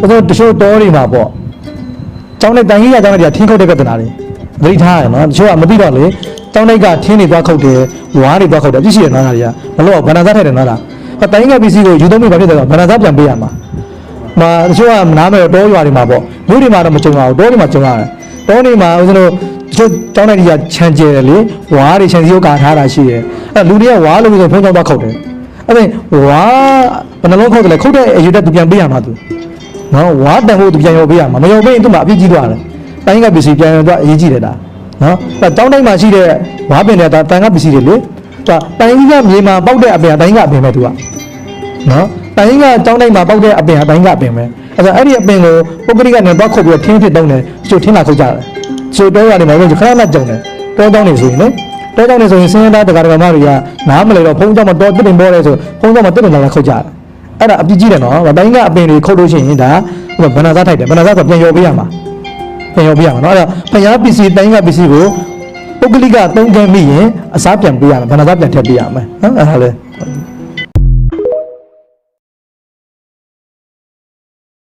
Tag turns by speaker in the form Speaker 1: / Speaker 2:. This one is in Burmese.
Speaker 1: ဆိုတချို့တော်တွေမှာပေါ့ကျောင်းနဲ့တိုင်ကြီးကကျောင်းနဲ့ထင်းခုတ်တဲ့ပြဿနာတွေသတိထားရနော်တချို့ကမသိတော့လေကျောင်းတွေကထင်းတွေသွားခုတ်တယ်ဝါးတွေသွားခုတ်တယ်ပြည့်ရှိရနော်ဒါတွေကမလို့ဗန္ဒာစားထိုက်တယ်နော်ဒါတိုင်ကြီးကပစ္စည်းကိုယူသုံးပြီးဘာဖြစ်တယ်ဆိုဗန္ဒာစားပြန်ပေးရမှာမှာတချို့ကနားမယ်တော့ရွာတွေမှာပေါ့မြို့တွေမှာတော့မကြုံပါဘူးတောတွေမှာကြုံရတယ်တောတွေမှာဦးဇင်းတို့တချို့ကျောင်းတွေကခြံကျဲတယ်လေဝါးတွေခြံစည်းကိုကာထားတာရှိတယ်အဲ့လူတွေကဝါးလို့ပြီးတော့ဖုံးကြောင်းသွားခုတ်တယ်အဲ့ဒါဝါးဘယ်နှလုံးခုတ်တယ်လဲခုတ်တဲ့အယူတက်သူပြန်ပေးရမှာသူနော်ဝါးတန်ဖို့သူပြန်ရောပေးရမှာမရောပေးရင်သူ့မှာအပြစ်ကြီးသွားတယ်တိုင်းကပစ္စည်းပြန်ရောသွားအရေးကြီးတယ်ဒါနော်အဲ့တောင်းတိုင်းမှာရှိတဲ့ဝါးပင်တွေတန်ကပစ္စည်းတွေလေတိုင်းကြီးကမြေမှာပေါက်တဲ့အပင်ကတိုင်းကအပင်ပဲသူကနော်တိုင်းကတောင်းတိုင်းမှာပေါက်တဲ့အပင်ကတိုင်းကအပင်ပဲအဲ့ဒါအဲ့ဒီအပင်ကိုပုဂ္ဂလိကနေတော့ခုတ်ပြီးထင်းဖြစ်တုံးတယ်ချို့ထင်းလာခုတ်ကြတယ်ချို့တော့ရတယ်မှာခဏခဏကြုံတယ်တောတောင်းနေဆိုရင်လေတောတောင်းနေဆိုရင်စင်းသားတက္ကရာမတွေကနားမလဲတော့ဖုံးကြောင်မတော်တစ်ပင်ပေါ်လဲဆိုဖုံးကြောင်မတစ်ပင်လာခုတ်ကြတယ်အဲ့ဒါအပြစ်ကြီးတယ်နော်တိုင်းကအပင်တွေခုတ်လို့ရှိရင်ဒါဗန္ဒာစားထိုက်တယ်ဗန္ဒာစားဆိုပြန်ရောပေးရမှာပြန်ရောပေးရမှာနော်အဲ့ဒါဖျားပစ္စည်းတိုင်းကပစ္စည်းကိုပုဂ္ဂလိကသုံးခဲ့မိရင်အစားပြန်ပေးရမယ်ဗန္ဒာစားပြန်ထည့်ပေးရမယ်နော်အဲ့ဒါလေ